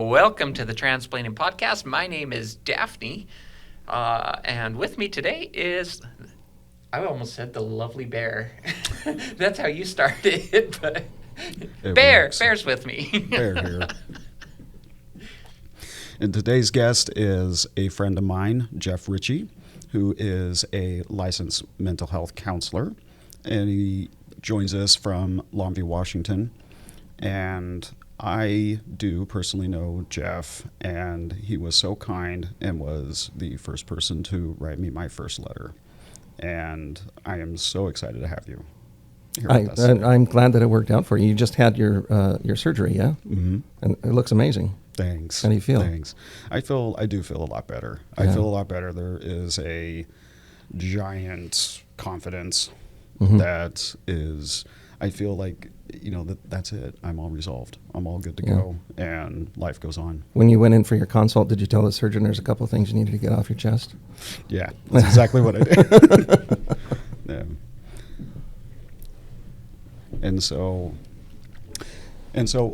Welcome to the Transplanting Podcast. My name is Daphne, and with me today is, I almost said the lovely Bear. That's how you started, but Bear's with me. Bear here. And today's guest is a friend of mine, Geoff, who is a licensed mental health counselor, and he joins us from Longview, Washington. And I do personally know Geoff, and he was so kind and was the first person to write me my first letter. And I am so excited to have you here with us. I'm glad that it worked out for you. You just had your surgery, yeah? Mm-hmm. And it looks amazing. Thanks. How do you feel? Thanks. I do feel a lot better. Yeah. I feel a lot better. There is a giant confidence that is, I feel like, that's it. I'm all resolved. I'm all good to go, and life goes on. When you went in for your consult, did you tell the surgeon there's a couple of things you needed to get off your chest? Yeah, that's exactly what I did. Yeah. And so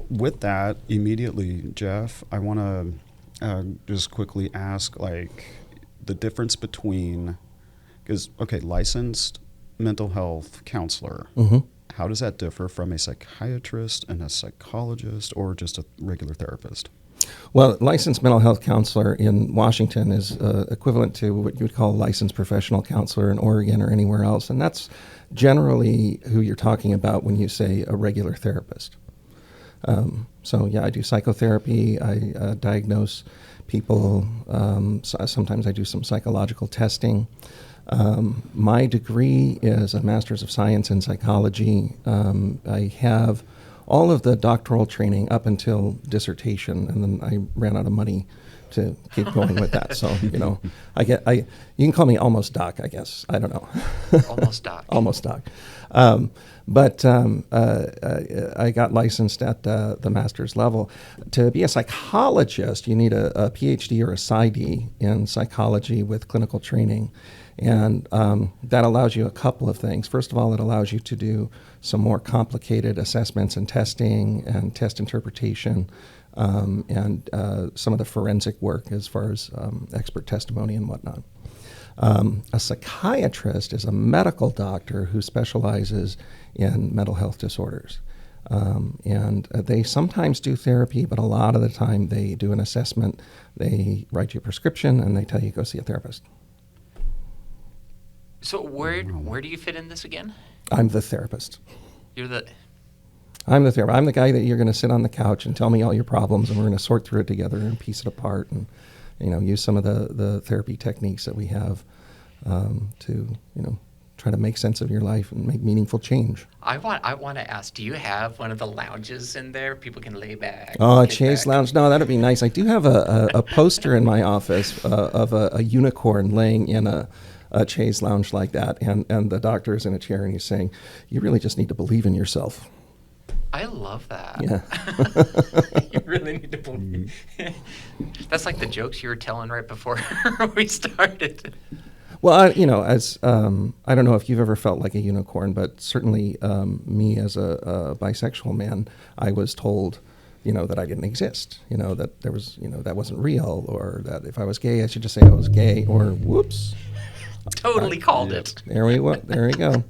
with that, immediately, Geoff, I want to just quickly ask, the difference between, licensed mental health counselor, how does that differ from a psychiatrist and a psychologist or just a regular therapist? Well, licensed mental health counselor in Washington is equivalent to what you would call a licensed professional counselor in Oregon or anywhere else, and that's generally who you're talking about when you say a regular therapist. I do psychotherapy. I diagnose people. Sometimes I do some psychological testing. My degree is a Master's of Science in Psychology. I have all of the doctoral training up until dissertation, and then I ran out of money to keep going with that. So, you can call me almost doc, I guess. I don't know. Almost doc. Almost doc. I got licensed at the master's level. To be a psychologist, you need a PhD or a PsyD in psychology with clinical training. And that allows you a couple of things. First of all, it allows you to do some more complicated assessments and testing and test interpretation and some of the forensic work as far as expert testimony and whatnot. A psychiatrist is a medical doctor who specializes in mental health disorders. And they sometimes do therapy, but a lot of the time they do an assessment, they write you a prescription, and they tell you go see a therapist. So where do you fit in this again? I'm the therapist. I'm the therapist. I'm the guy that you're going to sit on the couch and tell me all your problems, and we're going to sort through it together and piece it apart and, use some of the therapy techniques that we have to, try to make sense of your life and make meaningful change. I want to ask, do you have one of the lounges in there? People can lay back. Oh, a chaise lounge. No, that'd be nice. I do have a poster in my office of a unicorn laying in a chaise lounge like that, and the doctor is in a chair and he's saying, you really just need to believe in yourself. I love that. Yeah. You really need to believe. That's like the jokes you were telling right before we started. Well, I don't know if you've ever felt like a unicorn, but certainly me as a bisexual man, I was told, that I didn't exist, that there was, that wasn't real, or that if I was gay, I should just say I was gay, or whoops. Totally called it. There we go.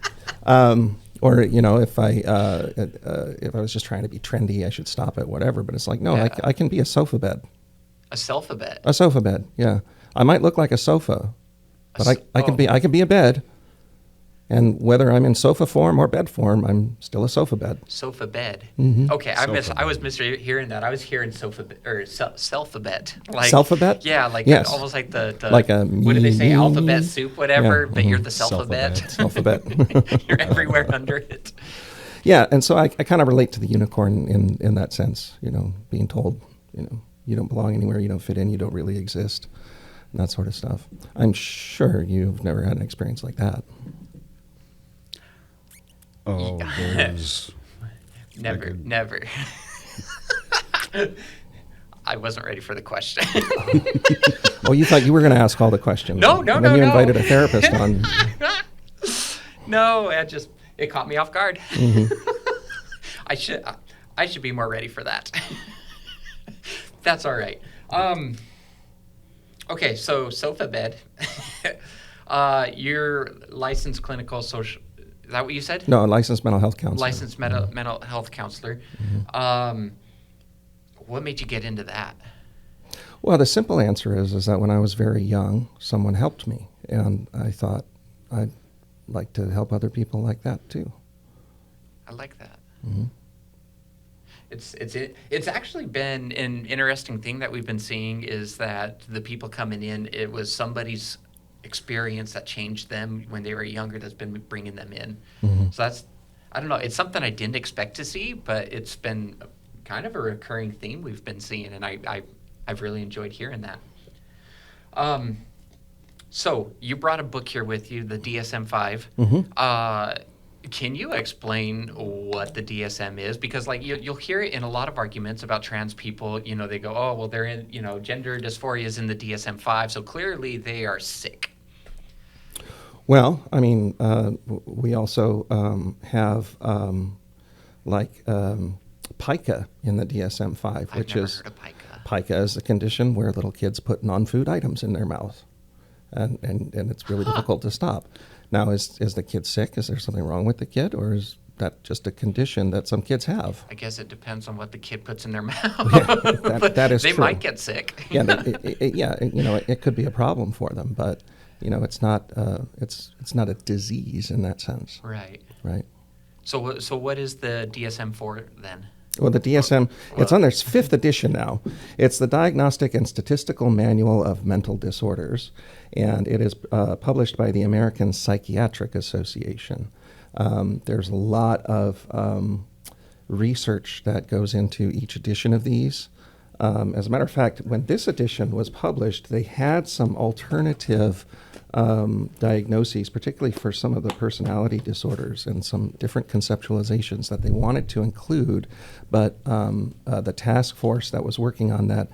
Or if I was just trying to be trendy, I should stop at whatever. But it's like, no, yeah. I can be a sofa bed. A sofa bed. A sofa bed. Yeah, I might look like a sofa, but I can be a bed. And whether I'm in sofa form or bed form, I'm still a sofa bed. Sofa bed. Mm-hmm. Okay, I was mishearing that. I was hearing sofa or self-a-bet. Like self-a-bet? Yeah, yes. Almost like the like a what do they say? Alphabet soup, whatever. Yeah, but you're the self-a-bet. Self-a-bet. You're everywhere under it. Yeah, and so I kind of relate to the unicorn in that sense. Being told, you don't belong anywhere, you don't fit in, you don't really exist, and that sort of stuff. I'm sure you've never had an experience like that. Oh, there's... Never. I wasn't ready for the question. Oh, you thought you were going to ask all the questions. No. And then you invited a therapist on. No, it caught me off guard. Mm-hmm. I should be more ready for that. That's all right. Okay, so sofa bed. You're licensed clinical social. Is that what you said? No, a licensed mental health counselor. Licensed mental health counselor. What made you get into that? Well, the simple answer is that when I was very young, someone helped me, and I thought I'd like to help other people like that too. I like that. Mm-hmm. It's actually been an interesting thing that we've been seeing is that the people coming in, it was somebody's experience that changed them when they were younger that's been bringing them in. Mm-hmm. So that's, I don't know, it's something I didn't expect to see, but it's been kind of a recurring theme we've been seeing, and I've really enjoyed hearing that. So you brought a book here with you, the DSM-5. Mm-hmm. Can you explain what the DSM is? Because like you'll hear it in a lot of arguments about trans people. You know, they go, oh, well, they're in, gender dysphoria is in the DSM-5, so clearly they are sick. Well, I mean, we also have pica in the DSM-5, which is heard of pica. Pica is a condition where little kids put non-food items in their mouth, and it's really difficult to stop. Now, is the kid sick? Is there something wrong with the kid, or is that just a condition that some kids have? I guess it depends on what the kid puts in their mouth. Yeah, that is they true. might get sick. Yeah, it could be a problem for them, but it's not a disease in that sense. Right. Right. So what is the DSM-4 then? Well, the DSM, it's on their 5th edition now. It's the Diagnostic and Statistical Manual of Mental Disorders, and it is published by the American Psychiatric Association. There's a lot of research that goes into each edition of these. As a matter of fact, when this edition was published, they had some alternative diagnoses, particularly for some of the personality disorders and some different conceptualizations that they wanted to include, but the task force that was working on that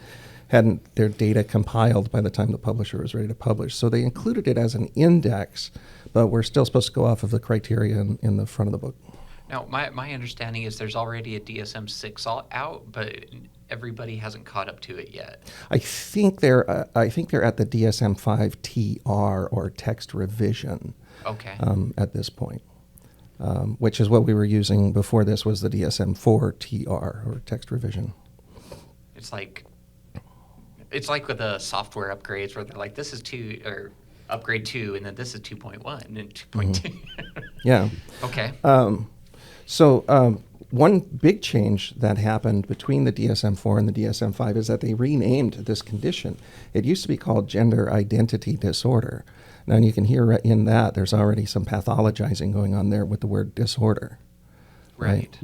hadn't their data compiled by the time the publisher was ready to publish. So they included it as an index, but we're still supposed to go off of the criteria in the front of the book. Now, my understanding is there's already a DSM-6 out, but everybody hasn't caught up to it yet. I think they're at the DSM-5 TR or text revision. Okay. At this point, which is what we were using before. This was the DSM-4 TR or text revision. It's like with the software upgrades where they're like, this is 2 or upgrade 2, and then this is 2.1 and 2.2. Yeah. Okay. So one big change that happened between the DSM-4 and the DSM-5 is that they renamed this condition. It used to be called gender identity disorder. Now, you can hear in that there's already some pathologizing going on there with the word disorder. Right.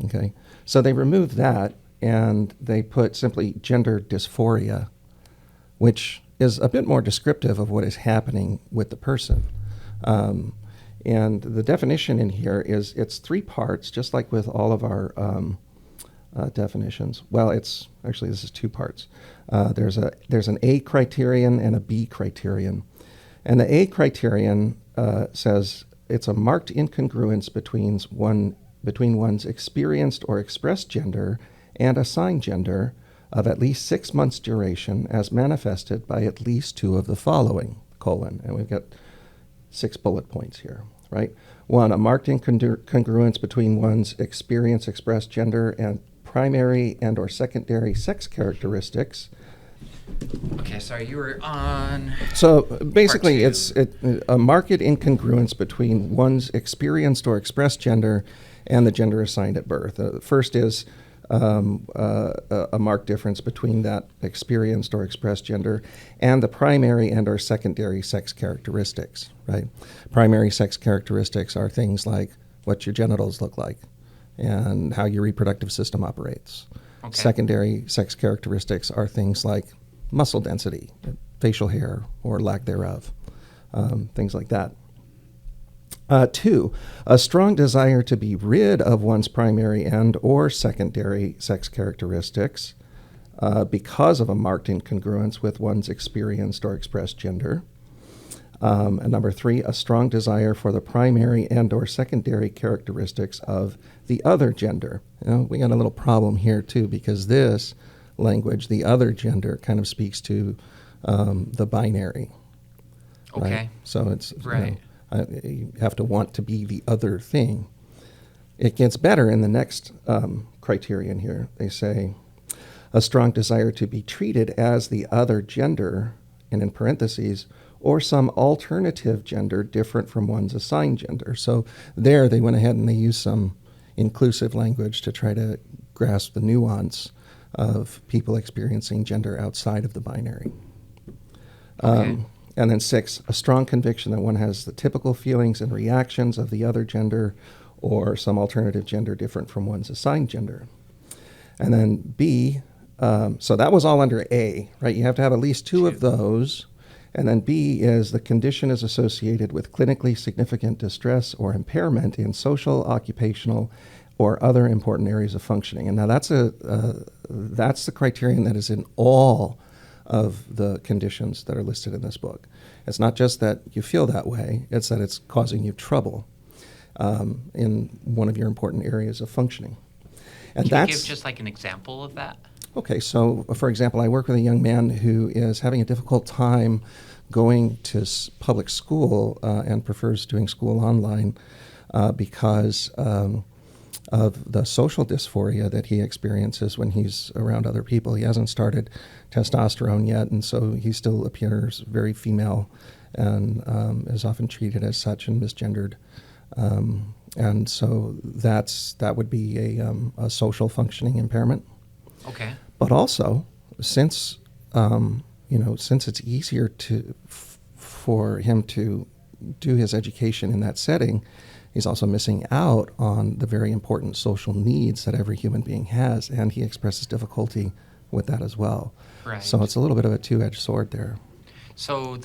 Okay. So they removed that and they put simply gender dysphoria, which is a bit more descriptive of what is happening with the person. And the definition in here is it's 3 parts, just like with all of our definitions. Well, this is 2 parts. There's an A criterion and a B criterion. And the A criterion says it's a marked incongruence between one's experienced or expressed gender and assigned gender of at least 6 months duration as manifested by at least 2 of the following, : and we've got 6 bullet points here, right? 1, a marked incongruence between one's experience, expressed gender, and primary and or secondary sex characteristics. Okay, sorry, you were on... So basically, Part it's a marked incongruence between one's experienced or expressed gender and the gender assigned at birth. First is a marked difference between that experienced or expressed gender and the primary and or secondary sex characteristics, right? Primary sex characteristics are things like what your genitals look like and how your reproductive system operates. Okay. Secondary sex characteristics are things like muscle density, facial hair or lack thereof, things like that. 2, a strong desire to be rid of one's primary and or secondary sex characteristics because of a marked incongruence with one's experienced or expressed gender. And number 3, a strong desire for the primary and or secondary characteristics of the other gender. We got a little problem here too, because this language, the other gender kind of speaks to the binary. Okay. Right? So it's Right. you have to want to be the other thing. It gets better in the next criterion here. They say a strong desire to be treated as the other gender, and in parentheses, or some alternative gender different from one's assigned gender. So there they went ahead and they used some inclusive language to try to grasp the nuance of people experiencing gender outside of the binary. Okay. And then 6, a strong conviction that one has the typical feelings and reactions of the other gender or some alternative gender different from one's assigned gender. And then B, so that was all under A, right? You have to have at least two of those. And then B is the condition is associated with clinically significant distress or impairment in social, occupational, or other important areas of functioning. And now that's the criterion that is in all of the conditions that are listed in this book. It's not just that you feel that way, it's that it's causing you trouble in one of your important areas of functioning. And Can you give just like an example of that? Okay, so for example, I work with a young man who is having a difficult time going to public school and prefers doing school online because of the social dysphoria that he experiences when he's around other people. He hasn't started testosterone yet, and so he still appears very female and is often treated as such and misgendered. And so that would be a social functioning impairment. Okay. But also, since since it's easier for him to do his education in that setting, he's also missing out on the very important social needs that every human being has, and he expresses difficulty with that as well. Right. So it's a little bit of a two-edged sword there. So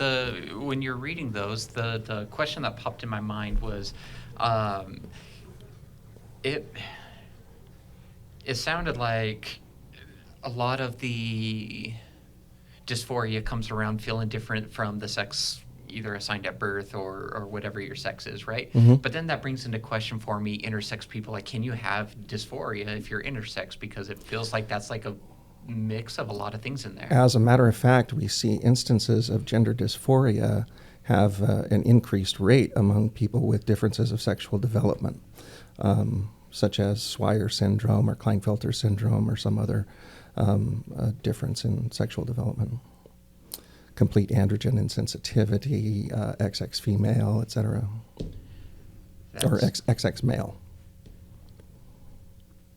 when you're reading those, the question that popped in my mind was, it sounded like a lot of the dysphoria comes around feeling different from the sex either assigned at birth or whatever your sex is, right? Mm-hmm. But then that brings into question for me intersex people, like, can you have dysphoria if you're intersex? Because it feels like that's like a mix of a lot of things in there. As a matter of fact, we see instances of gender dysphoria have an increased rate among people with differences of sexual development, such as Swyer syndrome or Klinefelter syndrome or some other difference in sexual development. Complete androgen insensitivity, XX female, etc. Or XX male.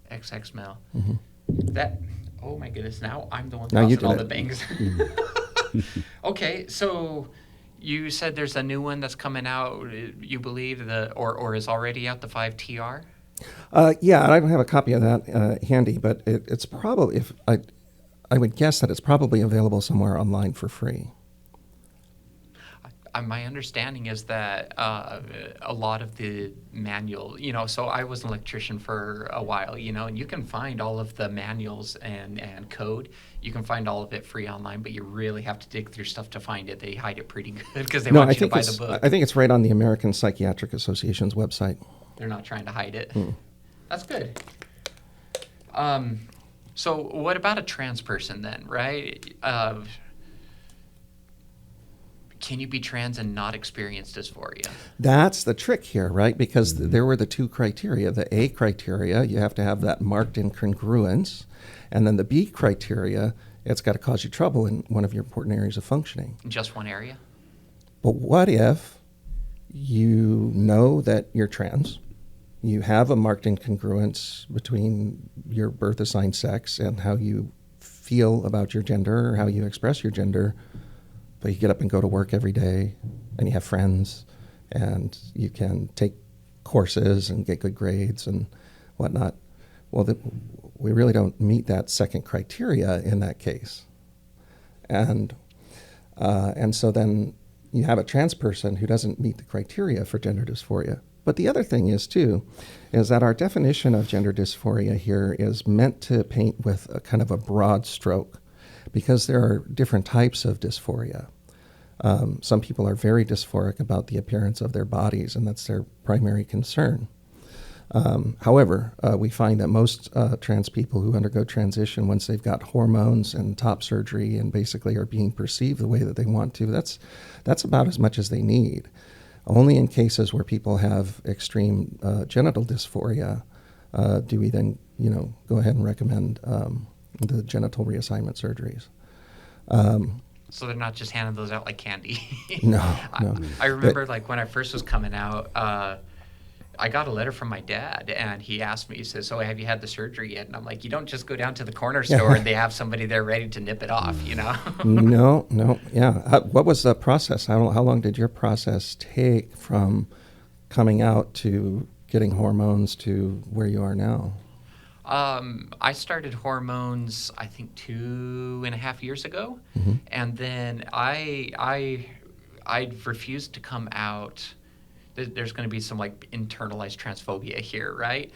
XX male. Mm-hmm. That, oh my goodness, now I'm the one Now you crossing did all it. the bangs. Okay, so you said there's a new one that's coming out, you believe, or is already out, the 5TR? Yeah, and I don't have a copy of that handy, but it's probably, I would guess that it's probably available somewhere online for free. My understanding is that a lot of the manual, so I was an electrician for a while, and you can find all of the manuals and code. You can find all of it free online, but you really have to dig through stuff to find it. They hide it pretty good because they want you to buy the book. I think it's right on the American Psychiatric Association's website. They're not trying to hide it. Mm. That's good. So what about a trans person then, right? Can you be trans and not experience dysphoria? That's the trick here, right? Because there were the two criteria. The A criteria, you have to have that marked incongruence. And then the B criteria, it's got to cause you trouble in one of your important areas of functioning. In just one area? But what if you know that you're trans, you have a marked incongruence between your birth assigned sex and how you feel about your gender or how you express your gender, but you get up and go to work every day and you have friends and you can take courses and get good grades and whatnot. Well, we really don't meet that second criteria in that case. And so then you have a trans person who doesn't meet the criteria for gender dysphoria. But the other thing is, too, is that our definition of gender dysphoria here is meant to paint with a kind of a broad stroke because there are different types of dysphoria. Some people are very dysphoric about the appearance of their bodies, and that's their primary concern. However, we find that most trans people who undergo transition, once they've got hormones and top surgery and basically are being perceived the way that they want to, that's about as much as they need. Only in cases where people have extreme genital dysphoria do we then, go ahead and recommend the genital reassignment surgeries. So they're not just handing those out like candy. No. I remember like when I first was coming out, I got a letter from my dad, and he asked me, he says, "So have you had the surgery yet?" And I'm like, "You don't just go down to the corner store and they have somebody there ready to nip it off, No, yeah. What was the process? How long did your process take from coming out to getting hormones to where you are now? I started hormones, I think 2.5 years ago, and then I refused to come out. There's going to be some like internalized transphobia here, right?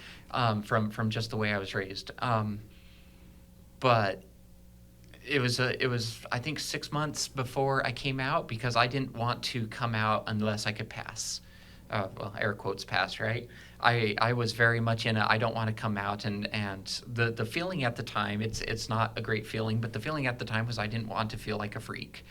From just the way I was raised. But it was I think 6 months before I came out, because I didn't want to come out unless I could pass. Well, air quotes pass, right? I was very much in I don't want to come out, and the feeling at the time, it's not a great feeling, but the feeling at the time was I didn't want to feel like a freak.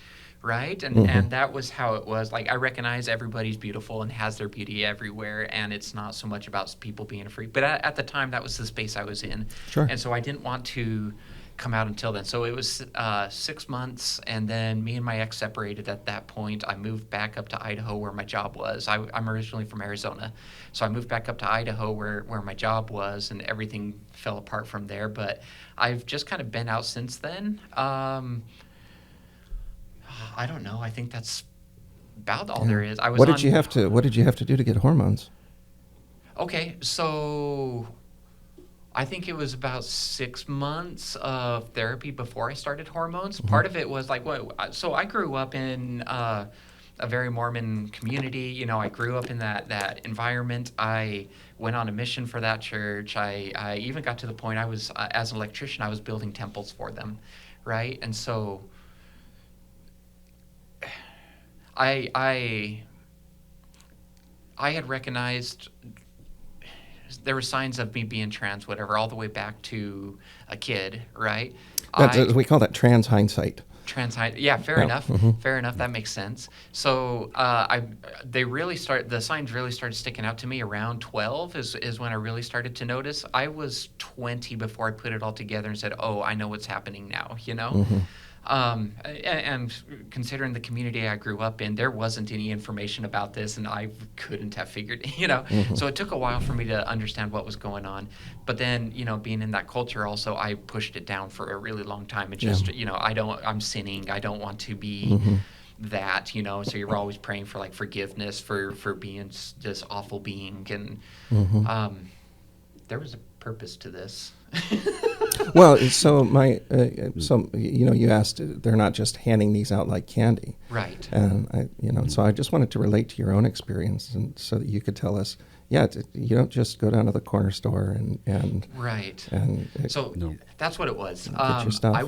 Right? And that was how it was. Like, I recognize everybody's beautiful and has their beauty everywhere, and it's not so much about people being a freak. But at the time, that was the space I was in. Sure. And so I didn't want to come out until then. So it was 6 months, and then me and my ex separated at that point. I moved back up to Idaho where my job was. I'm originally from Arizona. So I moved back up to Idaho where my job was, and everything fell apart from there. But I've just kind of been out since then. I don't know. I think that's about all there is. What did you have to do to get hormones? Okay, so I think it was about 6 months of therapy before I started hormones. Part of it was like, so I grew up in a very Mormon community. I grew up in that environment. I went on a mission for that church. I even got to the point I was, as an electrician, I was building temples for them, right? And so I had recognized there were signs of me being trans, whatever, all the way back to a kid, right? We call that trans hindsight. Yeah, fair enough. Mm-hmm. Fair enough. That makes sense. So the signs really started sticking out to me around 12 is when I really started to notice. I was 20 before I put it all together and said, "Oh, I know what's happening now," Mm-hmm. And considering the community I grew up in, there wasn't any information about this, and I couldn't have figured, Mm-hmm. So it took a while for me to understand what was going on. But then, being in that culture also, I pushed it down for a really long time. And just, I'm sinning. I don't want to be that, so you're always praying for like forgiveness for being this awful being. And there was a purpose to this. Well, so you asked, they're not just handing these out like candy, Right? And so I just wanted to relate to your own experience, and so that you could tell us, you don't just go down to the corner store and right. And that's what it was. Get your stuff. I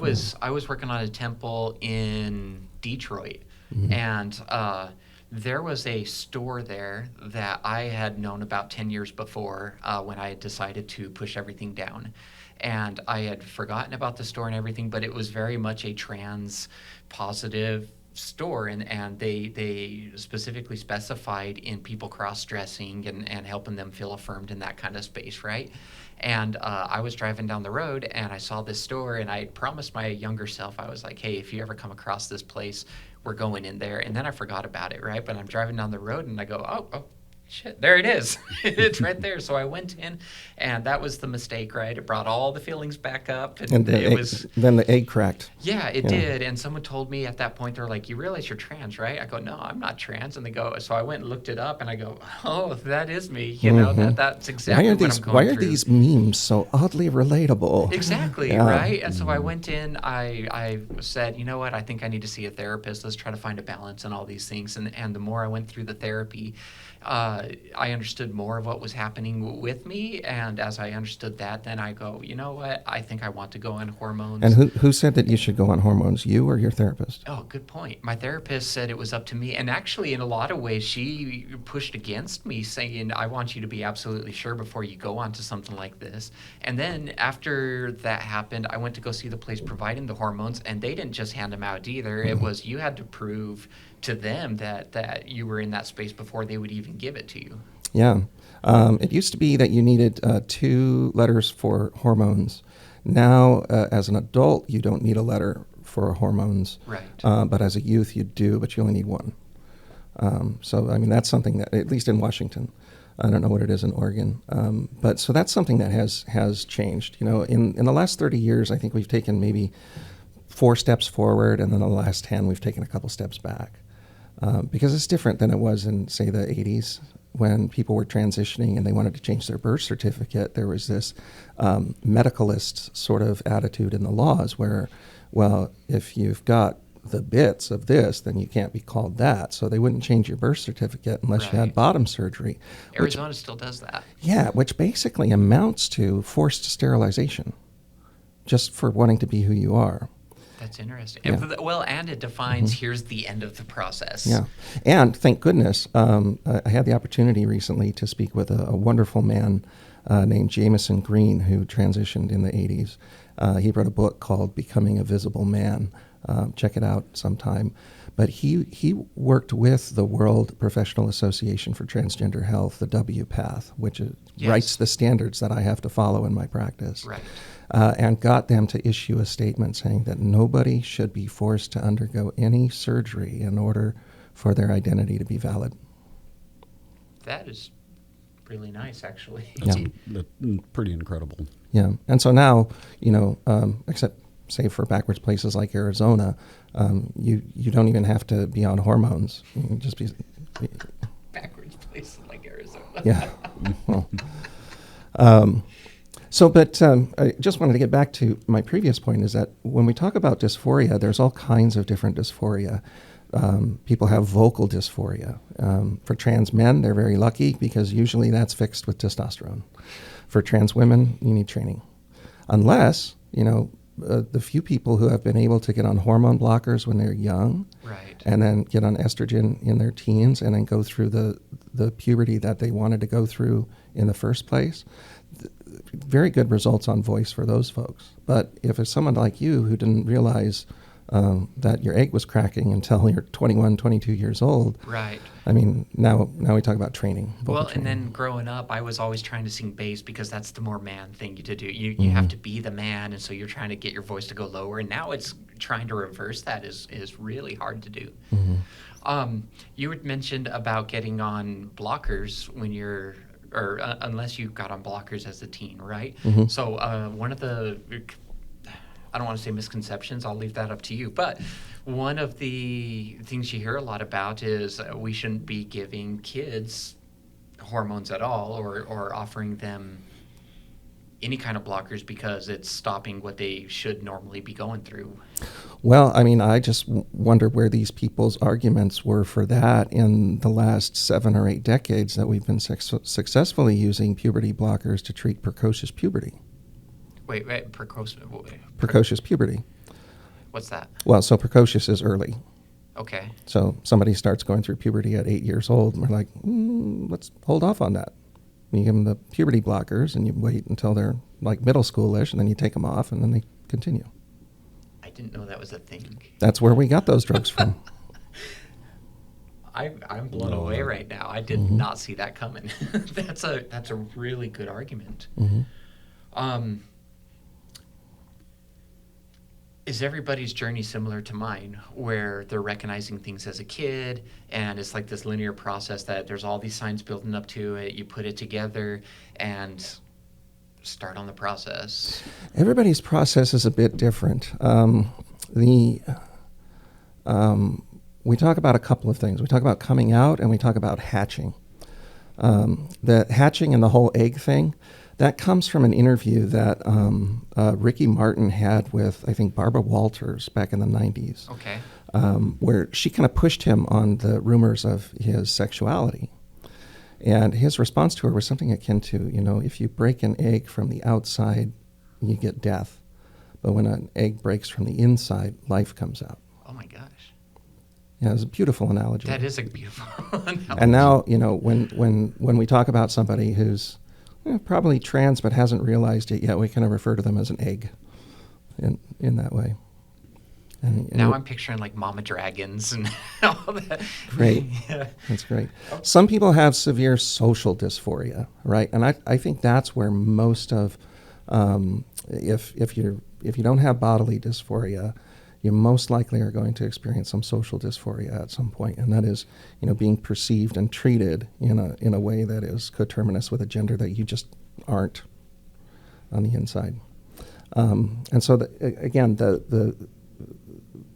was working on a temple in Detroit, and there was a store there that I had known about 10 years before when I had decided to push everything down. And I had forgotten about the store and everything, but it was very much a trans positive store, and they specifically specified in people cross-dressing and helping them feel affirmed in that kind of space, right? And I was driving down the road, and I saw this store, and I promised my younger self, I was like, "Hey, if you ever come across this place, we're going in there." And then I forgot about it, right? But I'm driving down the road, and I go, oh, shit, there it is. It's right there. So I went in, and that was the mistake, right? It brought all the feelings back up, and then the egg cracked. Yeah, it did. And someone told me at that point, they're like, "You realize you're trans, right?" I go, "No, I'm not trans." And they go, so I went and looked it up, and I go, "Oh, that is me." That's exactly what I'm going through. Why are these memes so oddly relatable? Exactly, right? And so I went in, I said, "You know what, I think I need to see a therapist. Let's try to find a balance in all these things." And the more I went through the therapy, I understood more of what was happening with me. And as I understood that, then I go, you know what? I think I want to go on hormones. And who said that you should go on hormones, you or your therapist? Oh, good point. My therapist said it was up to me. And actually, in a lot of ways, she pushed against me, saying, I want you to be absolutely sure before you go on to something like this. And then after that happened, I went to go see the place providing the hormones, and they didn't just hand them out either. It was you had to prove to them that you were in that space before they would even give it to you. Yeah. It used to be that you needed 2 letters for hormones. Now, as an adult, you don't need a letter for hormones. Right. But as a youth, you do, but you only need 1. So, I mean, that's something that, at least in Washington, I don't know what it is in Oregon. But so that's something that has changed. You know, in the last 30 years, I think we've taken maybe 4 steps forward, and then the last 10, we've taken a couple steps back. Because it's different than it was in, say, the 80s when people were transitioning and they wanted to change their birth certificate. There was this medicalist sort of attitude in the laws where, well, if you've got the bits of this, then you can't be called that. So they wouldn't change your birth certificate unless you had bottom surgery. Arizona still does that. Yeah, which basically amounts to forced sterilization just for wanting to be who you are. That's interesting. Yeah. Well, and it defines here's the end of the process. Yeah. And thank goodness, I had the opportunity recently to speak with a wonderful man named Jameson Green who transitioned in the 80s. He wrote a book called Becoming a Visible Man. Check it out sometime. But he worked with the World Professional Association for Transgender Health, the WPATH, which writes the standards that I have to follow in my practice. Right. And got them to issue a statement saying that nobody should be forced to undergo any surgery in order for their identity to be valid. That is really nice, actually. That's pretty incredible. Yeah. And so now, you know, except say for backwards places like Arizona, you don't even have to be on hormones. You can just be Backwards places like Arizona. Yeah. Well, but I just wanted to get back to my previous point is that when we talk about dysphoria, there's all kinds of different dysphoria. People have vocal dysphoria. For trans men, they're very lucky because usually that's fixed with testosterone. For trans women, you need training. Unless, you know, the few people who have been able to get on hormone blockers when they're young, right, and then get on estrogen in their teens and then go through the puberty that they wanted to go through in the first place, very good results on voice for those folks. But if it's someone like you who didn't realize that your egg was cracking until you're 21, 22 years old. right. I mean, now we talk about training. Well, training. and then growing up, I was always trying to sing bass because that's the more man thing to do. You have to be the man, and so you're trying to get your voice to go lower. And now it's trying to reverse that is really hard to do. You had mentioned about getting on blockers when you're, or unless you got on blockers as a teen, right? So one of the, I don't want to say misconceptions, I'll leave that up to you, but one of the things you hear a lot about is we shouldn't be giving kids hormones at all or offering them any kind of blockers because it's stopping what they should normally be going through. Well, I mean, I just wonder where these people's arguments were for that in the last 7 or 8 decades that we've been successfully using puberty blockers to treat precocious puberty. Wait, Precocious puberty. What's that? Well, so precocious is early. Okay. So somebody starts going through puberty at 8 years old, and we're like, let's hold off on that. You give them the puberty blockers, and you wait until they're like middle schoolish, and then you take them off, and then they continue. I didn't know that was a thing. That's where we got those drugs from. I'm blown away right now. I did not see that coming. That's a really good argument. Is everybody's journey similar to mine, where they're recognizing things as a kid, and it's like this linear process that there's all these signs building up to it, you put it together, and start on the process? Everybody's process is a bit different. We talk about a couple of things. We talk about coming out, and we talk about hatching. The hatching and the whole egg thing, that comes from an interview that Ricky Martin had with, I think, Barbara Walters back in the 90s. Okay. Where she kind of pushed him on the rumors of his sexuality. And his response to her was something akin to, if you break an egg from the outside, you get death. But when an egg breaks from the inside, life comes out. Oh my gosh. Yeah, it's a beautiful analogy. That is a beautiful analogy. And now, when we talk about somebody who's probably trans but hasn't realized it yet, we kind of refer to them as an egg in that way. And now I'm picturing like mama dragons and all that. Great. Yeah. That's great. Some people have severe social dysphoria, right? And I think that's where most of, if you don't have bodily dysphoria, you most likely are going to experience some social dysphoria at some point, and that is, being perceived and treated in a way that is coterminous with a gender that you just aren't on the inside. And so,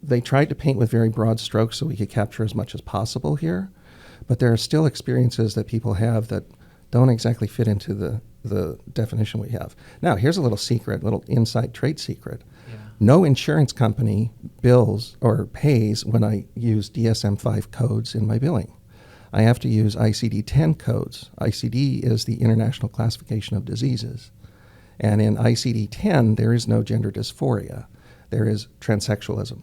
they tried to paint with very broad strokes so we could capture as much as possible here, but there are still experiences that people have that don't exactly fit into the definition we have. Now, here's a little secret, little inside trade secret. Yeah. No insurance company bills or pays when I use DSM-5 codes in my billing. I have to use ICD-10 codes. ICD is the International Classification of Diseases. And in ICD-10, there is no gender dysphoria. There is transsexualism.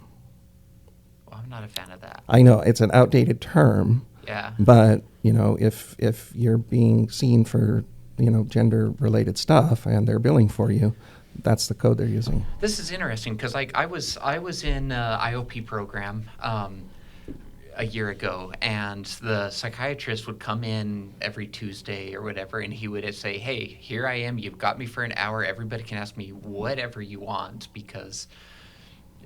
Well, I'm not a fan of that. I know, it's an outdated term. Yeah. But, if you're being seen for, gender-related stuff and they're billing for you, that's the code they're using. This is interesting because I was in IOP program a year ago, and the psychiatrist would come in every Tuesday or whatever, and he would say, "Hey, here I am. You've got me for an hour. Everybody can ask me whatever you want," because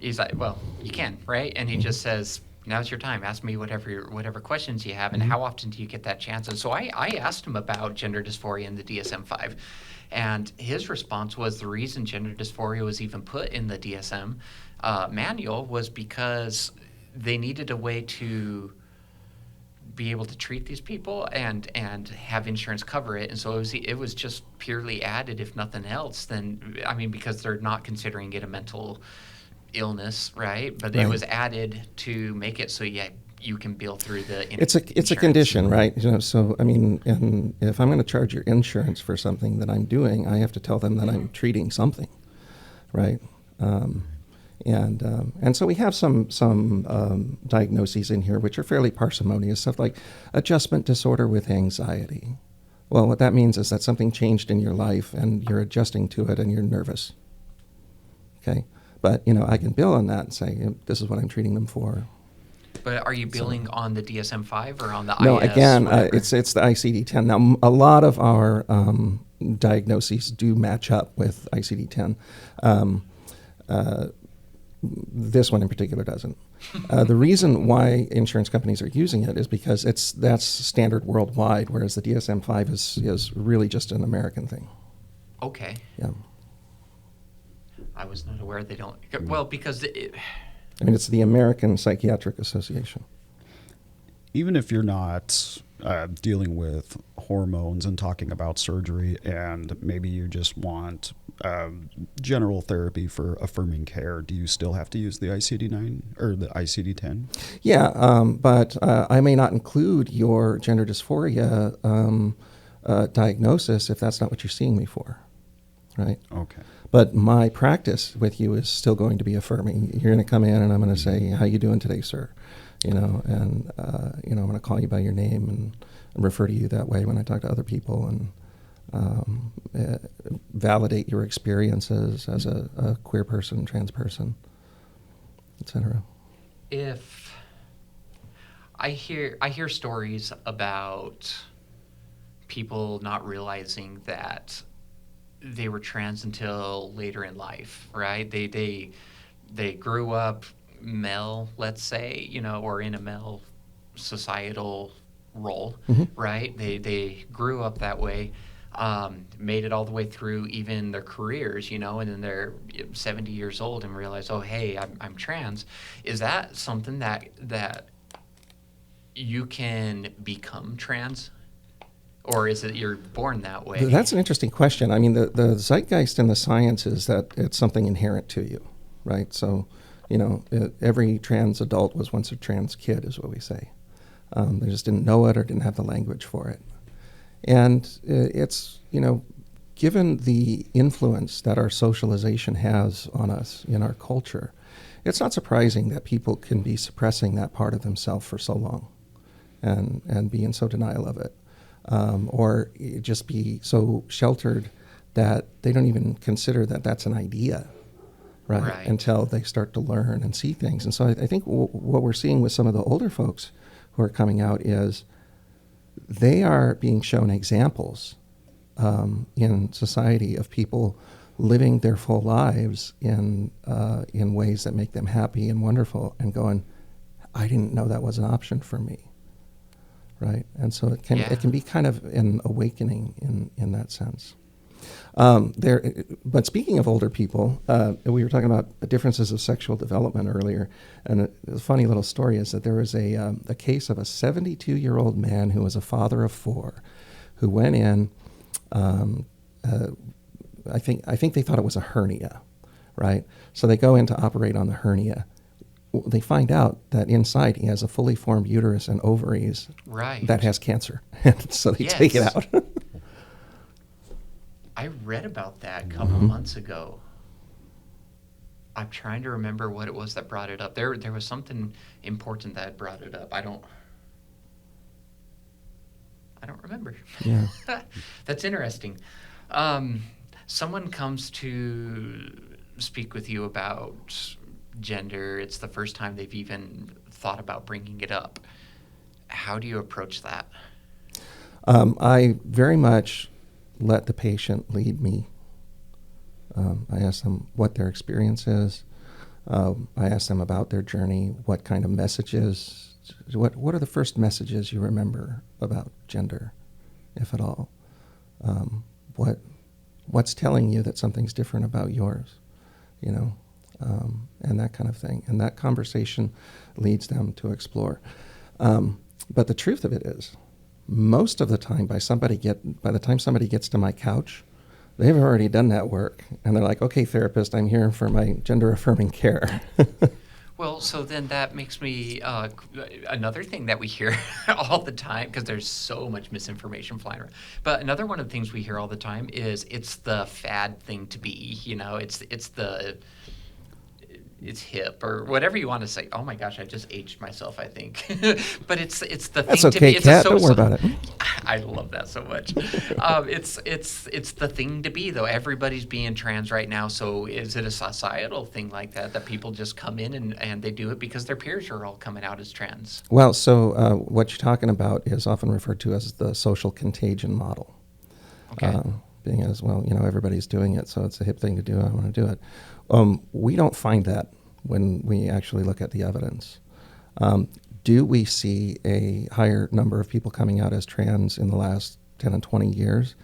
he's like, "Well, you can, right?" And he just says, "Now's your time. Ask me whatever questions you have." And how often do you get that chance? And so I asked him about gender dysphoria in the DSM-5. And his response was the reason gender dysphoria was even put in the DSM manual was because they needed a way to be able to treat these people and have insurance cover it. And so it was just purely added, if nothing else, because they're not considering it a mental illness, right? But it was added to make it so you can bill through the It's a condition, right? So and if I'm going to charge your insurance for something that I'm doing, I have to tell them that I'm treating something, right? And so we have some diagnoses in here which are fairly parsimonious, stuff like adjustment disorder with anxiety. Well, what that means is that something changed in your life and you're adjusting to it and you're nervous. Okay, but I can bill on that and say this is what I'm treating them for. But are you billing on the DSM-5 or on the IS? No, again, it's the ICD-10. Now, a lot of our diagnoses do match up with ICD-10. This one in particular doesn't. The reason why insurance companies are using it is because that's standard worldwide, whereas the DSM-5 is really just an American thing. Okay. Yeah. I was not aware they don't. Well, because it's the American Psychiatric Association. Even if you're not dealing with hormones and talking about surgery, and maybe you just want general therapy for affirming care, do you still have to use the ICD-9 or the ICD-10? Yeah, but I may not include your gender dysphoria diagnosis if that's not what you're seeing me for, right? Okay. But my practice with you is still going to be affirming. You're going to come in and I'm going to say, "How you doing today, sir?" And I'm going to call you by your name and refer to you that way when I talk to other people, and validate your experiences as a queer person, trans person, etc. If I hear stories about people not realizing that they were trans until later in life, right? They grew up male, let's say, or in a male societal role, right? They grew up that way, made it all the way through even their careers, and then they're 70 years old and realize, oh, hey, I'm trans. Is that something that you can become trans? Or is it you're born that way? That's an interesting question. I mean, the zeitgeist in the science is that it's something inherent to you, right? So, every trans adult was once a trans kid, is what we say. They just didn't know it or didn't have the language for it. And it's, given the influence that our socialization has on us in our culture, it's not surprising that people can be suppressing that part of themselves for so long and be in so denial of it. Or just be so sheltered that they don't even consider that that's an idea, right? Until they start to learn and see things. And so I think what we're seeing with some of the older folks who are coming out is they are being shown examples in society of people living their full lives in ways that make them happy and wonderful, and going, I didn't know that was an option for me, right? And so it can be kind of an awakening in that sense. But speaking of older people, we were talking about the differences of sexual development earlier, and a funny little story is that there was a case of a 72-year-old man who was a father of 4, who went in. I think they thought it was a hernia, right? So they go in to operate on the hernia. They find out that inside he has a fully formed uterus and ovaries that has cancer, so they take it out. I read about that a couple months ago. I'm trying to remember what it was that brought it up. There was something important that brought it up. I don't remember. Yeah. That's interesting. Someone comes to speak with you about gender. It's the first time they've even thought about bringing it up. How do you approach that? I very much let the patient lead me. I ask them what their experience is. I ask them about their journey, what kind of messages, what are the first messages you remember about gender, if at all? What's telling you that something's different about yours, and that kind of thing. And that conversation leads them to explore. But the truth of it is, most of the time, by the time somebody gets to my couch, they've already done that work, and they're like, "Okay, therapist, I'm here for my gender-affirming care." Well, so then that makes me another thing that we hear all the time, because there's so much misinformation flying around. But another one of the things we hear all the time is it's the fad thing to be. It's hip or whatever you want to say. Oh my gosh, I just aged myself, I think. But it's the That's thing okay, to be. It's Kat, don't worry about it. I love that so much. It's the thing to be, though. Everybody's being trans right now. So is it a societal thing like that people just come in and they do it because their peers are all coming out as trans? Well, so what you're talking about is often referred to as the social contagion model. Okay. Being as, well, everybody's doing it, so it's a hip thing to do, I want to do it. We don't find that when we actually look at the evidence. Do we see a higher number of people coming out as trans in the last 10 and 20 years?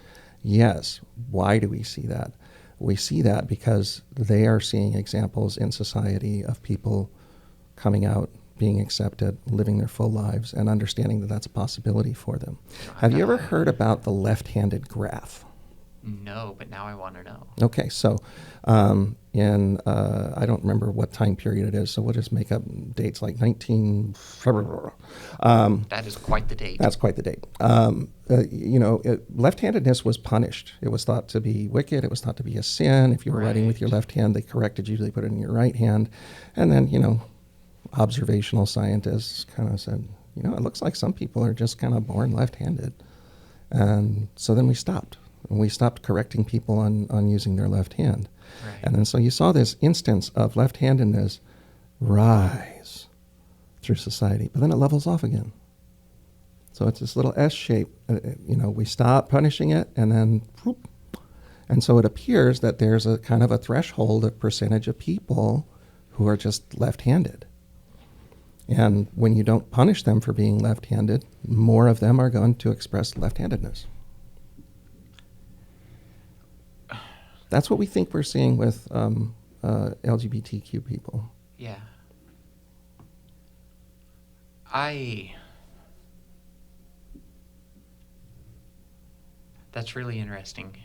Yes. Why do we see that? We see that because they are seeing examples in society of people coming out, being accepted, living their full lives, and understanding that that's a possibility for them. Have you ever heard about the left-handed graph? No, but now I want to know. Okay, so I don't remember what time period it is, so we'll just make up dates like 19... That is quite the date. That's quite the date. Left-handedness was punished. It was thought to be wicked. It was thought to be a sin. If you were writing with your left hand, they corrected you. They put it in your right hand. And then, observational scientists kind of said, it looks like some people are just kind of born left-handed. And so then we stopped. We stopped correcting people on using their left hand. Right. And then so you saw this instance of left-handedness rise through society, but then it levels off again. So it's this little S shape. We stop punishing it, and then whoop. And so it appears that there's a kind of a threshold of percentage of people who are just left-handed. And when you don't punish them for being left-handed, more of them are going to express left-handedness. That's what we think we're seeing with LGBTQ people. Yeah. That's really interesting.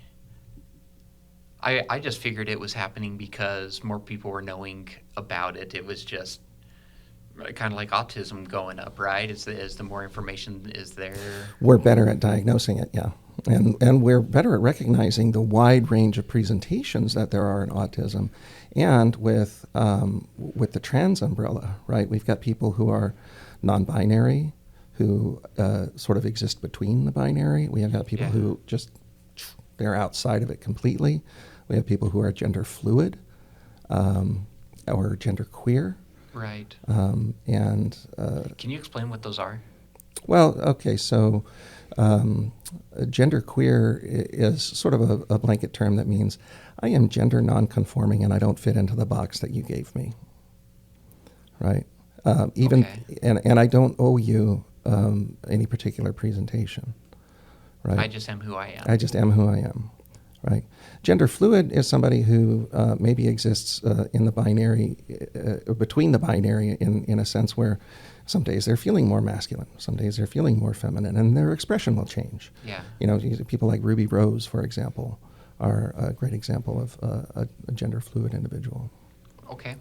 I just figured it was happening because more people were knowing about it. It was just kind of like autism going up, right? As the more information is there. We're better at diagnosing it, yeah. And we're better at recognizing the wide range of presentations that there are in autism. And with the trans umbrella, right, we've got people who are non-binary, who sort of exist between the binary. We have got people who just, they're outside of it completely. We have people who are gender fluid or gender queer. Right. And Can you explain what those are? well, okay, so gender queer is sort of a blanket term that means I am gender nonconforming and I don't fit into the box that you gave me, right? And I don't owe you any particular presentation, right? I just am who I am. I just am who I am, right? Gender fluid is somebody who maybe exists in the binary, between the binary in a sense where some days they're feeling more masculine, some days they're feeling more feminine, and their expression will change. Yeah. You know, people like Ruby Rose, for example, are a great example of a gender fluid individual. Okay.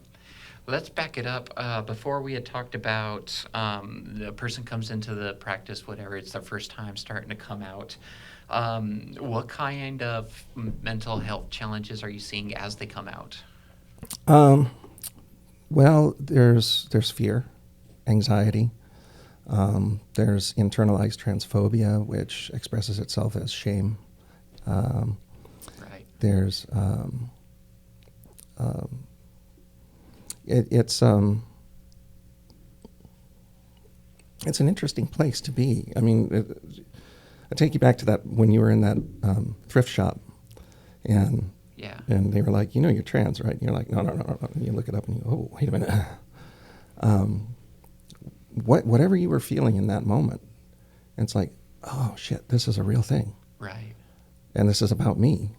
Let's back it up. Before we had talked about the person comes into the practice, whatever, it's their first time starting to come out. What kind of mental health challenges are you seeing as they come out? Well, there's fear, anxiety. There's internalized transphobia, which expresses itself as shame. Right. There's it's an interesting place to be. I mean, I take you back to that when you were in that thrift shop, and they were like, you know, you're trans, right? And you're like, no. And you look it up and you go, oh, wait a minute. Whatever you were feeling in that moment, it's like, oh shit, this is a real thing. Right. And this is about me.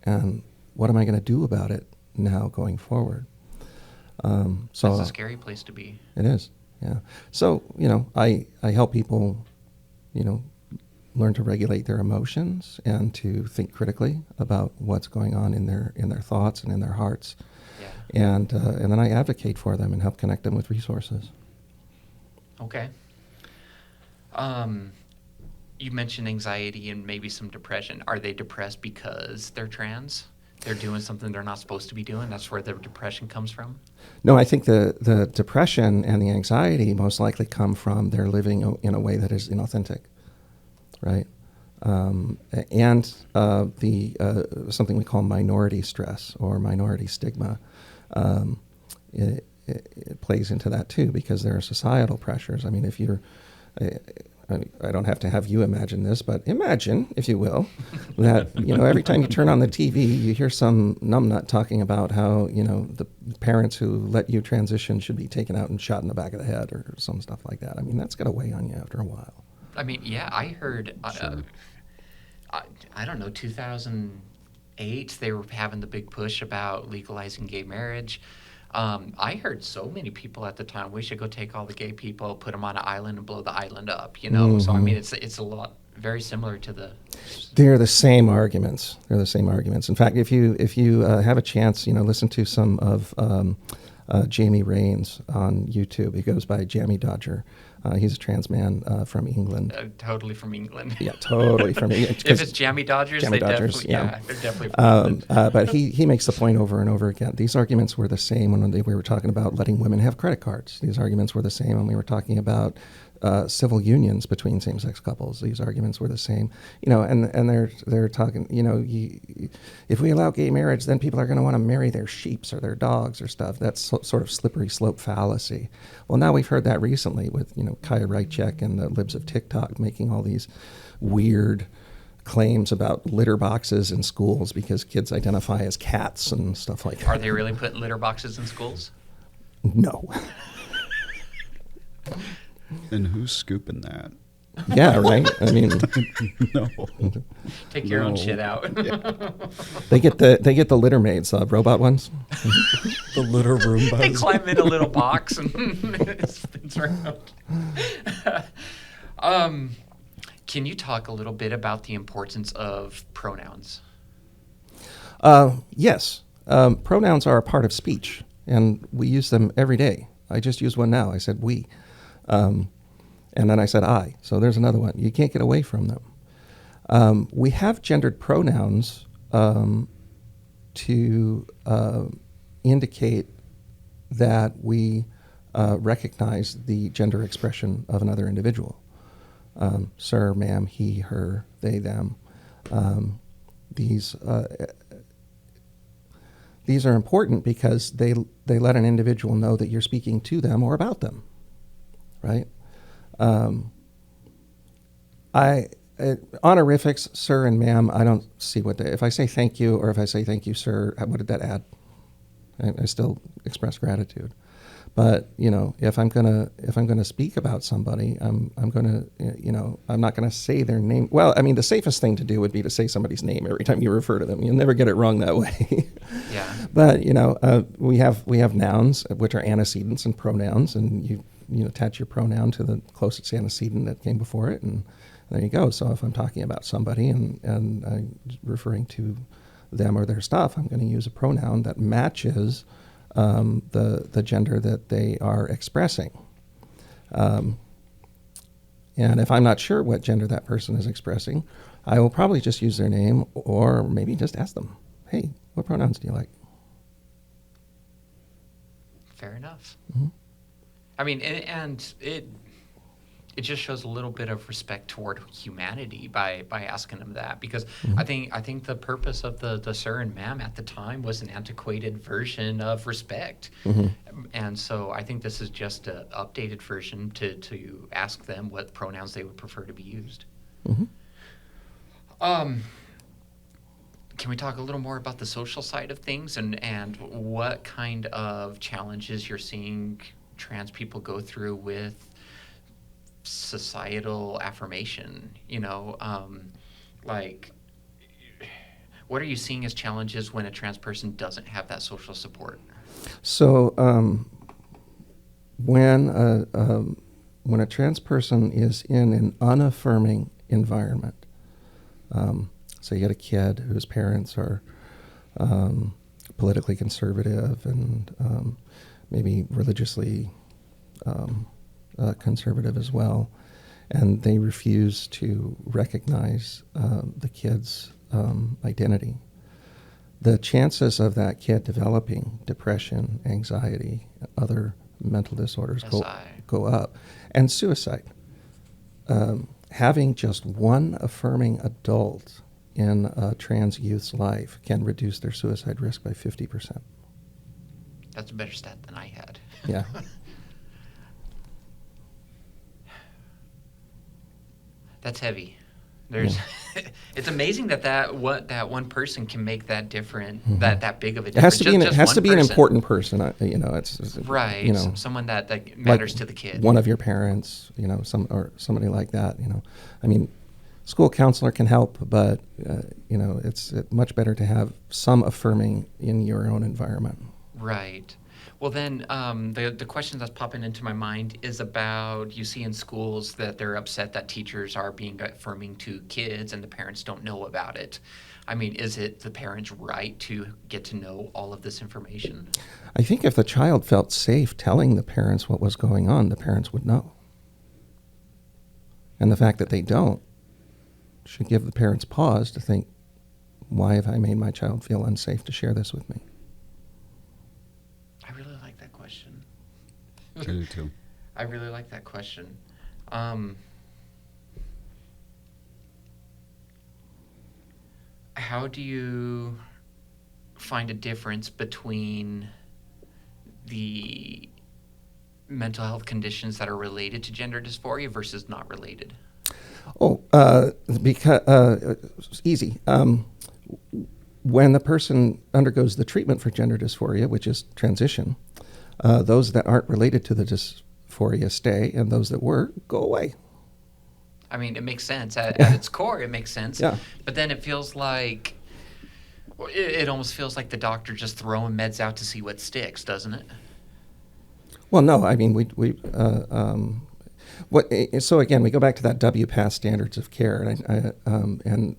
And what am I going to do about it now going forward? So that's a scary place to be. It is, yeah. So, you know, I help people, you know, learn to regulate their emotions and to think critically about what's going on in their thoughts and in their hearts. Yeah. And then I advocate for them and help connect them with resources. Okay. You mentioned anxiety and maybe some depression. Are they depressed because they're trans? They're doing something they're not supposed to be doing? That's where the depression comes from? No, I think the depression and the anxiety most likely come from their living in a way that is inauthentic, right? And something we call minority stress or minority stigma. It plays into that too, because there are societal pressures. I mean, if you're, I don't have to have you imagine this, but imagine, if you will, that, you know, every time you turn on the TV, you hear some numbnut talking about how, you know, the parents who let you transition should be taken out and shot in the back of the head or some stuff like that. I mean, that's going to weigh on you after a while. I mean, yeah, I heard, Sure. I don't know, 2008, they were having the big push about legalizing gay marriage. I heard so many people at the time, we should go take all the gay people, put them on an island and blow the island up, you know? Mm-hmm. So, I mean, it's a lot, very similar to the... They're the same arguments. They're the same arguments. In fact, if you have a chance, you know, listen to some of Jamie Raines on YouTube. He goes by Jammy Dodger. He's a trans man from England. Totally from England. Yeah, totally from England. If it's Jammy Dodgers, they're definitely from England. But he makes the point over and over again. These arguments were the same when we were talking about letting women have credit cards. These arguments were the same when we were talking about civil unions between same-sex couples. These arguments were the same, you know, and they're talking, you know, if we allow gay marriage, then people are going to want to marry their sheeps or their dogs or stuff. That's sort of slippery slope fallacy. Well, now we've heard that recently with, you know, Kaya Rychek and the libs of TikTok making all these weird claims about litter boxes in schools because kids identify as cats and stuff like that. Are they really putting litter boxes in schools? No. And who's scooping that? Yeah, right? I mean, No. Take your own shit out. Yeah. They get the litter maids, robot ones. The litter room They buzz. climb in a little box and it spins around. Can you talk a little bit about the importance of pronouns? Yes. Pronouns are a part of speech, and we use them every day. I just used one now. I said we. And then I said I. So there's another one. You can't get away from them. We have gendered pronouns to indicate that we recognize the gender expression of another individual. Sir, ma'am, he, her, they, them. These are important because they let an individual know that you're speaking to them or about them, right? Honorifics, sir and ma'am, I don't see what if I say thank you or if I say thank you, sir, what did that add? I still express gratitude. But if I'm gonna speak about somebody, I'm gonna I'm not gonna say their name. Well, I mean, the safest thing to do would be to say somebody's name every time you refer to them. You'll never get it wrong that way. Yeah. But we have nouns which are antecedents and pronouns, and you attach your pronoun to the closest antecedent that came before it, and there you go. So if I'm talking about somebody and I'm referring to them or their stuff, I'm going to use a pronoun that matches the gender that they are expressing. And if I'm not sure what gender that person is expressing, I will probably just use their name or maybe just ask them, hey, what pronouns do you like? Fair enough. Mm-hmm. I mean, and it just shows a little bit of respect toward humanity by asking them that, because Mm-hmm. I think the purpose of the sir and ma'am at the time was an antiquated version of respect. Mm-hmm. And so I think this is just an updated version to ask them what pronouns they would prefer to be used. Mm-hmm. Can we talk a little more about the social side of things and what kind of challenges you're seeing trans people go through with societal affirmation? Like, what are you seeing as challenges when a trans person doesn't have that social support? So when a trans person is in an unaffirming environment, so you get a kid whose parents are politically conservative and maybe religiously conservative as well, and they refuse to recognize the kid's identity. The chances of that kid developing depression, anxiety, other mental disorders go up, and suicide. Having just one affirming adult in a trans youth's life can reduce their suicide risk by 50%. That's a better stat than I had. Yeah. That's heavy. There's, it's amazing that one person can make that different, Mm-hmm. that big of a It has difference. to be has to be an important person. It's right. Someone that matters to the kid. One of your parents, somebody like that. I mean, school counselor can help, but it's much better to have some affirming in your own environment. Right. Well, then the question that's popping into my mind is about, you see in schools that they're upset that teachers are being affirming to kids and the parents don't know about it. I mean, is it the parents' right to get to know all of this information? I think if the child felt safe telling the parents what was going on, the parents would know. And the fact that they don't should give the parents pause to think, why have I made my child feel unsafe to share this with me? I really like that question. I do too. I really like that question. How do you find a difference between the mental health conditions that are related to gender dysphoria versus not related? Because easy. When the person undergoes the treatment for gender dysphoria, which is transition, those that aren't related to the dysphoria stay, and those that were go away. I mean, it makes sense. At its core, it makes sense. Yeah. But then it feels like, it almost feels like the doctor just throwing meds out to see what sticks, doesn't it? Well, no. I mean, so again, we go back to that WPATH standards of care, and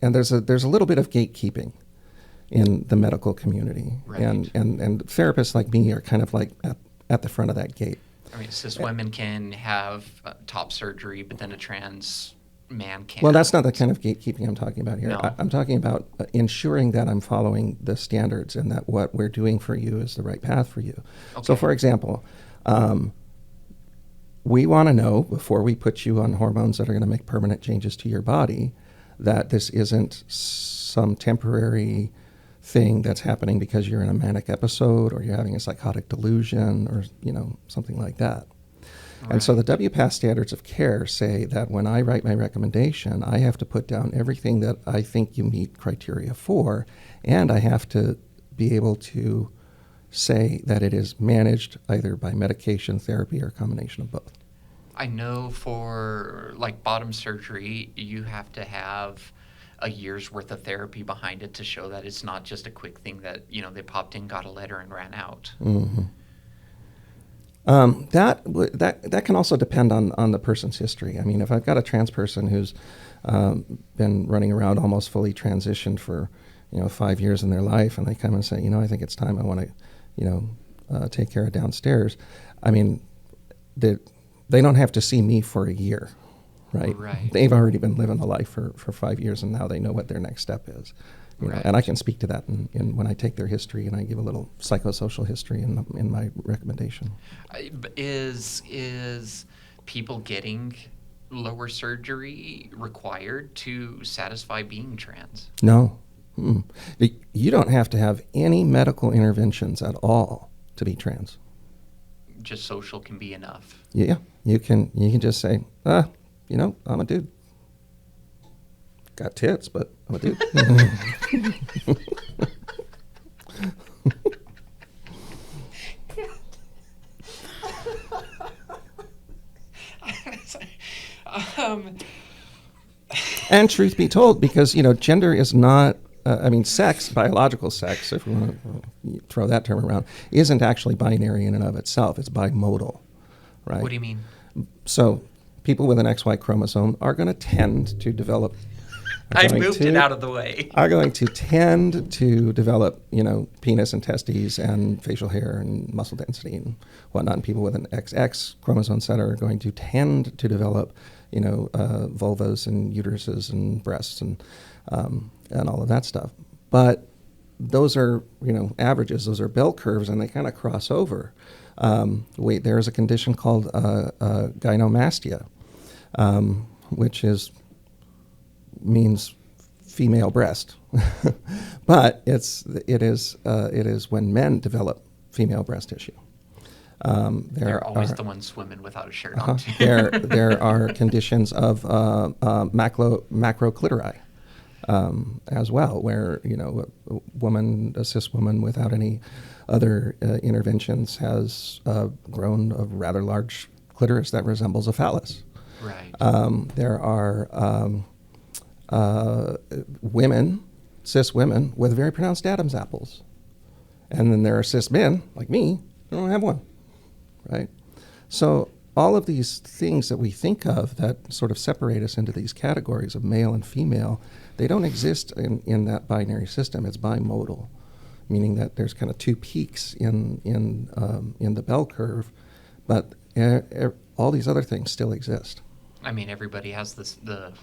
there's a little bit of gatekeeping in the medical community, right. and therapists like me are kind of like at the front of that gate. I mean, cis women can have top surgery, but then a trans man can't. Well, that's not the kind of gatekeeping I'm talking about here. No. I'm talking about ensuring that I'm following the standards and that what we're doing for you is the right path for you. So, Okay. for example, we want to know before we put you on hormones that are going to make permanent changes to your body that this isn't some temporary thing that's happening because you're in a manic episode or you're having a psychotic delusion or something like that. And so the WPATH standards of care say that when I write my recommendation, I have to put down everything that I think you meet criteria for, and I have to be able to say that it is managed either by medication, therapy, or a combination of both. I know for like bottom surgery, you have to have a year's worth of therapy behind it to show that it's not just a quick thing that, they popped in, got a letter, and ran out. Mm-hmm. That can also depend on the person's history. I mean, if I've got a trans person who's been running around almost fully transitioned for 5 years in their life, and they come and say, I think it's time I want to take care of downstairs. I mean, they don't have to see me for a year, right? They've already been living a life for 5 years, and now they know what their next step is. And I can speak to that in when I take their history and I give a little psychosocial history in my recommendation. Is people getting lower surgery required to satisfy being trans? No. Mm-mm. You don't have to have any medical interventions at all to be trans. Just social can be enough. Yeah, you can just say, I'm a dude. Got tits, but I'm a dude. And truth be told, because gender is not, sex, biological sex, if we want to throw that term around, isn't actually binary in and of itself. It's bimodal, right? What do you mean? So people with an XY chromosome are going to tend to develop. I moved it out of the way. Are going to tend to develop, penis and testes and facial hair and muscle density and whatnot. And people with an XX chromosome set are going to tend to develop, vulvas and uteruses and breasts and all of that stuff. But those are, averages. Those are bell curves, and they kind of cross over. There is a condition called gynomastia, which means female breast, but it is when men develop female breast tissue. They're always the ones swimming without a shirt on. Too. There are conditions of macrocliteri as well, where a cis woman without any other interventions has grown a rather large clitoris that resembles a phallus. Right. There are cis women with very pronounced Adam's apples. And then there are cis men, like me, who don't have one, right? So all of these things that we think of that sort of separate us into these categories of male and female, they don't exist in that binary system. It's bimodal, meaning that there's kind of two peaks in the bell curve, but all these other things still exist. I mean, everybody has the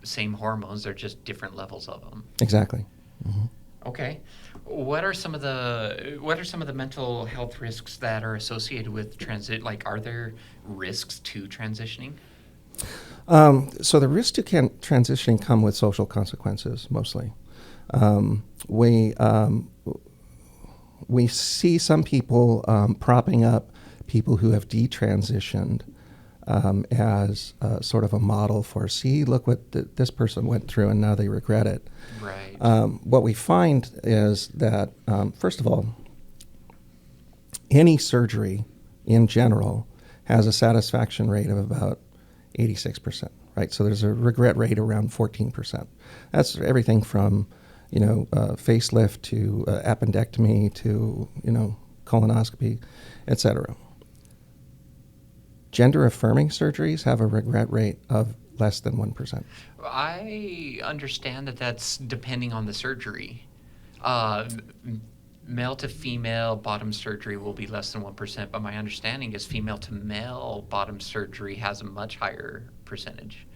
same hormones. They're just different levels of them. Exactly. Mm-hmm. Okay. What are some of the mental health risks that are associated with transit? Like, are there risks to transitioning? So the risks to transitioning come with social consequences mostly. We see some people propping up people who have detransitioned as sort of a model for, look what this person went through and now they regret it. Right. What we find is that, first of all, any surgery in general has a satisfaction rate of about 86%, right? So there's a regret rate around 14%. That's everything from, facelift to appendectomy to, colonoscopy, et cetera. Gender-affirming surgeries have a regret rate of less than 1%. I understand that that's depending on the surgery. Male to female bottom surgery will be less than 1%, but my understanding is female to male bottom surgery has a much higher percentage.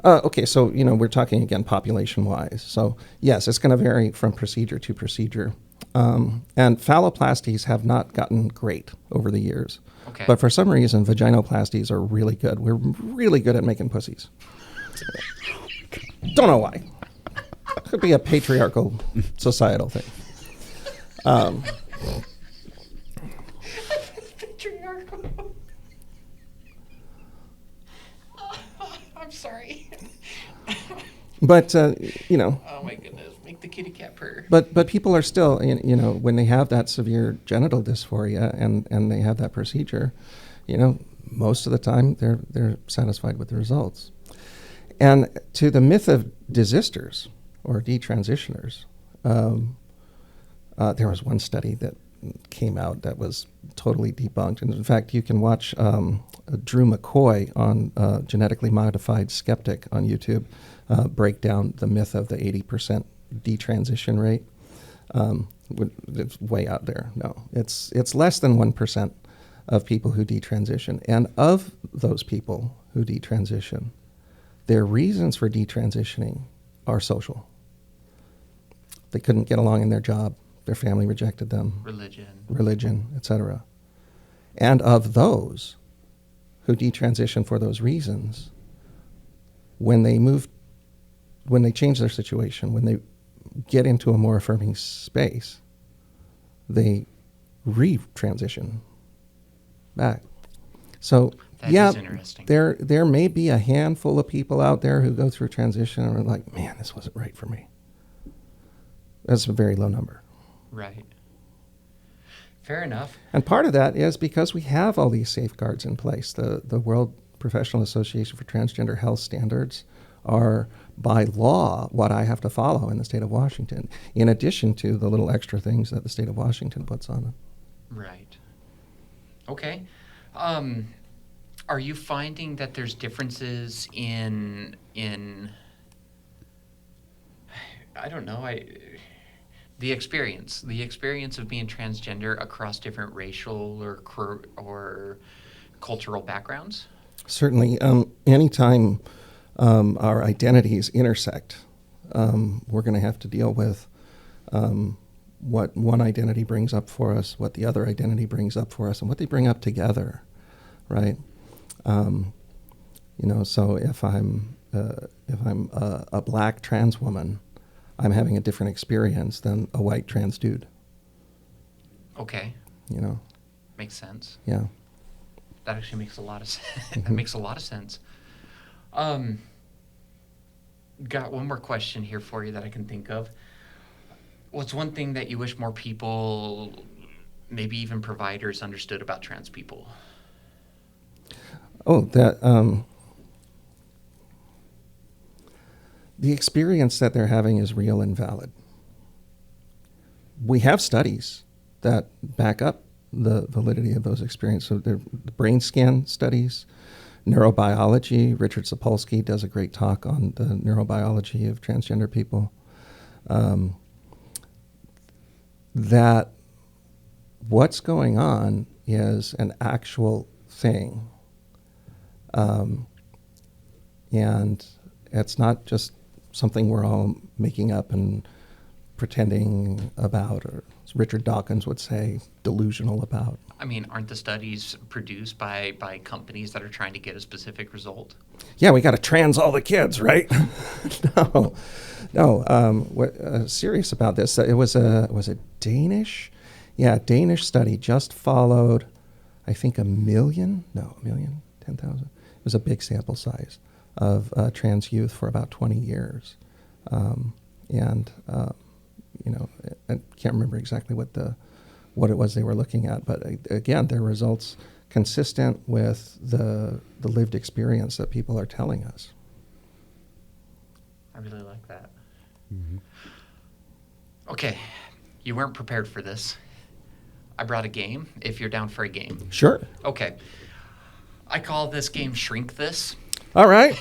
Okay, so we're talking again population-wise. So yes, it's going to vary from procedure to procedure, and phalloplasties have not gotten great over the years. Okay. But for some reason, vaginoplasties are really good. We're really good at making pussies. Don't know why. Could be a patriarchal societal thing. Patriarchal. I'm sorry. But Oh my goodness, make the kitty cat purr. But people are still, when they have that severe genital dysphoria and they have that procedure, most of the time they're satisfied with the results. And to the myth of desisters or detransitioners, there was one study that came out that was totally debunked. And in fact, you can watch Drew McCoy on Genetically Modified Skeptic on YouTube break down the myth of the 80% detransition rate. It's way out there. No, it's less than 1% of people who detransition. And of those people who detransition, their reasons for detransitioning are social. They couldn't get along in their job. Their family rejected them. Religion, etc. And of those who detransition for those reasons, when they change their situation, when they get into a more affirming space, they re-transition back. So That is interesting. there may be a handful of people out there who go through transition and are like, man, this wasn't right for me. That's a very low number. Right. Fair enough. And part of that is because we have all these safeguards in place. The World Professional Association for Transgender Health standards are by law what I have to follow in the state of Washington, in addition to the little extra things that the state of Washington puts on it. Right. Okay. Are you finding that there's differences in I don't know, the experience of being transgender across different racial or cultural backgrounds? Certainly, anytime our identities intersect, we're going to have to deal with what one identity brings up for us, what the other identity brings up for us, and what they bring up together, right? So if I'm a black trans woman, I'm having a different experience than a white trans dude. Okay. Makes sense. Yeah. That actually makes a lot of sense. That makes a lot of sense. Got one more question here for you that I can think of. What's one thing that you wish more people, maybe even providers, understood about trans people? Oh, the experience that they're having is real and valid. We have studies that back up the validity of those experiences. So the brain scan studies, neurobiology. Richard Sapolsky does a great talk on the neurobiology of transgender people. That what's going on is an actual thing. And it's not just something we're all making up and pretending about, or as Richard Dawkins would say, delusional about. I mean, aren't the studies produced by companies that are trying to get a specific result? Yeah, we got to trans all the kids, right? No. Serious about this. It was a Danish study just followed, I think 10,000. It was a big sample size of trans youth for about 20 years. I can't remember exactly what it was they were looking at, but again, their results consistent with the lived experience that people are telling us. I really like that. Mm-hmm. Okay, you weren't prepared for this. I brought a game, if you're down for a game. Sure. Okay. I call this game Shrink This. All right.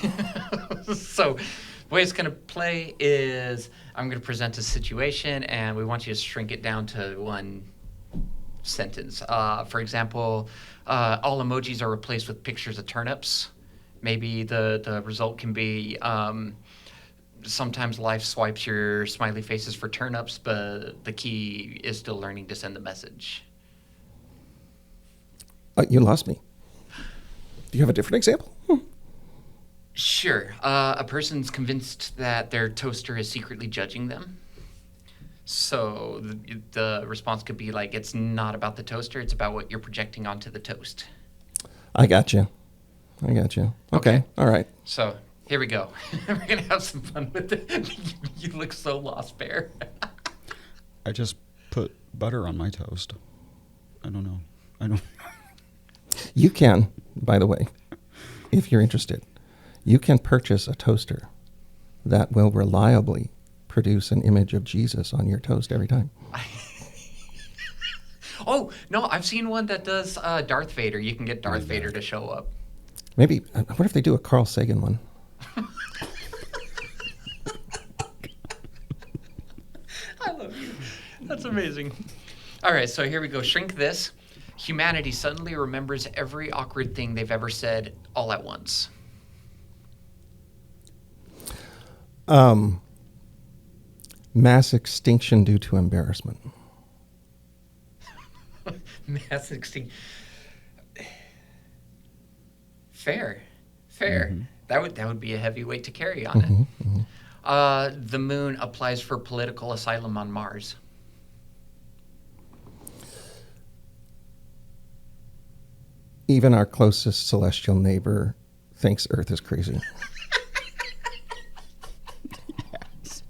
So the way it's going to play is I'm going to present a situation, and we want you to shrink it down to one sentence. For example, all emojis are replaced with pictures of turnips, Maybe the result can be sometimes life swipes your smiley faces for turnips, but the key is still learning to send the message. You lost me. Do you have a different example? Sure. A person's convinced that their toaster is secretly judging them. So the response could be like, it's not about the toaster, it's about what you're projecting onto the toast. I got you. Okay. All right. So here we go. We're going to have some fun with it. You look so lost, Bear. I just put butter on my toast. I don't know. I don't. You can, by the way, if you're interested, you can purchase a toaster that will reliably produce an image of Jesus on your toast every time. Oh, no, I've seen one that does Darth Vader. You can get Darth Vader to show up. Maybe, what if they do a Carl Sagan one? I love you. That's amazing. All right, so here we go. Shrink this. Humanity suddenly remembers every awkward thing they've ever said all at once. Mass extinction due to embarrassment. Mass extinction. Fair. Mm-hmm. That would be a heavy weight to carry on it. Mm-hmm. The moon applies for political asylum on Mars. Even our closest celestial neighbor thinks Earth is crazy. Yes.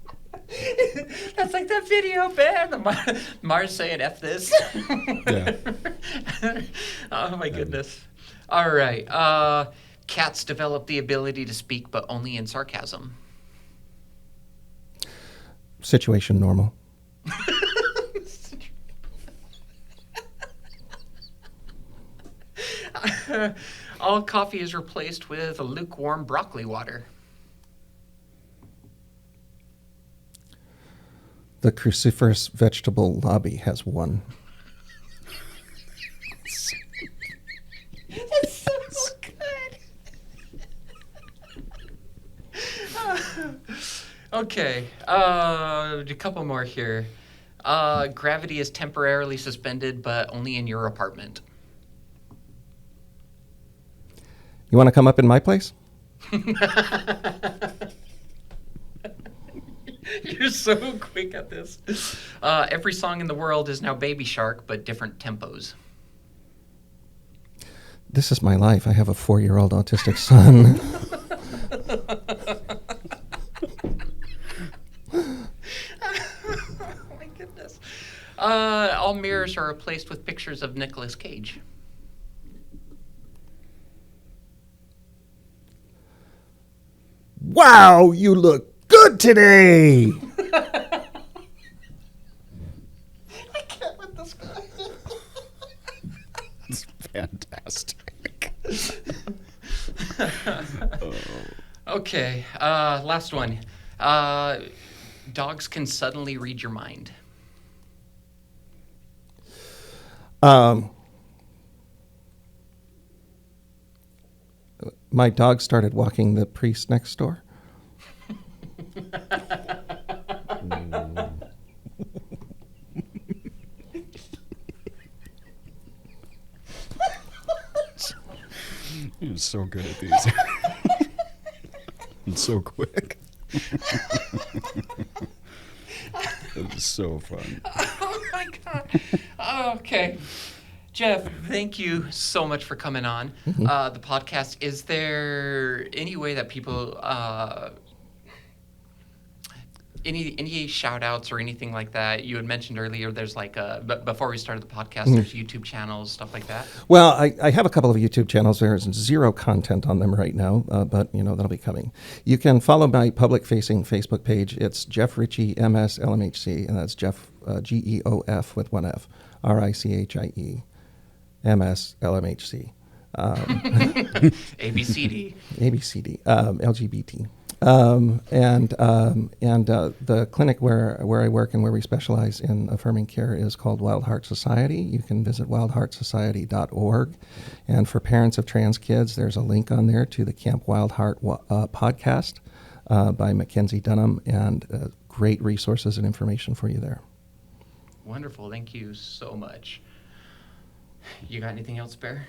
That's like that video, Ben. Mars saying F this. Yeah. Oh, my goodness. All right. Cats develop the ability to speak, but only in sarcasm. Situation normal. All coffee is replaced with lukewarm broccoli water. The cruciferous vegetable lobby has won. That's so good. Okay, a couple more here. Gravity is temporarily suspended, but only in your apartment. You want to come up in my place? You're so quick at this. Every song in the world is now Baby Shark, but different tempos. This is my life. I have a 4-year-old autistic son. Oh my goodness. All mirrors are replaced with pictures of Nicolas Cage. Wow, you look good today. I can't with this guy. It's fantastic. Okay, last one. Dogs can suddenly read your mind. My dog started walking the priest next door. You're so good at these. And so quick. It was so fun. Oh my God. Okay. Geoff, thank you so much for coming on the podcast. Is there any way that people, any shout outs or anything like that? You had mentioned earlier there's like but before we started the podcast, there's YouTube channels, stuff like that. Well, I have a couple of YouTube channels. There's zero content on them right now, but that'll be coming. You can follow my public-facing Facebook page. It's Geoff Richie MS LMHC, and that's Geoff Geof with one F, RICHIE MS LMHC. ABCD. ABCD, LGBT. The clinic where I work and where we specialize in affirming care is called Wild Heart Society. You can visit wildheartsociety.org. And for parents of trans kids, there's a link on there to the Camp Wild Heart podcast by Mackenzie Dunham, and great resources and information for you there. Wonderful. Thank you so much. You got anything else, Bear?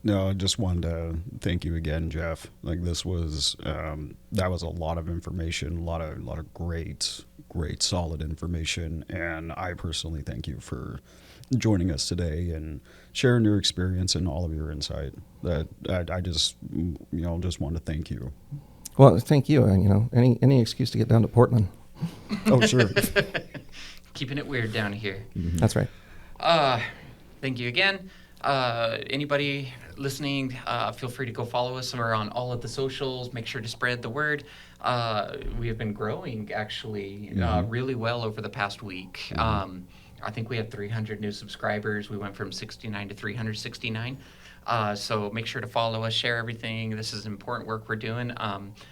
No, I just wanted to thank you again, Geoff. Like, this was that was a lot of information, a lot of great, solid information, and I personally thank you for joining us today and sharing your experience and all of your insight. That I just just want to thank you. Well, thank you, and any excuse to get down to Portland. Oh, sure. Keeping it weird down here. Mm-hmm. That's right. Thank you again. Anybody listening, feel free to go follow us. We're on all of the socials. Make sure to spread the word. We have been growing, actually, really well over the past week. I think we had 300 new subscribers. We went from 69 to 369. So make sure to follow us, share everything. This is important work we're doing.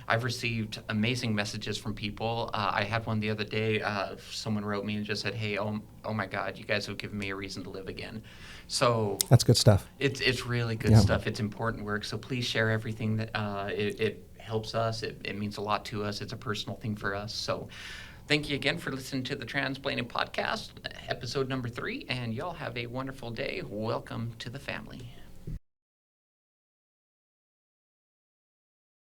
I've received amazing messages from people. I had one the other day. Someone wrote me and just said, "Hey, oh my God, you guys have given me a reason to live again." So that's good stuff. It's really good stuff. It's important work. So please share everything. That it helps us. It means a lot to us. It's a personal thing for us. So thank you again for listening to the Transplaining Podcast, episode number 3. And y'all have a wonderful day. Welcome to the family.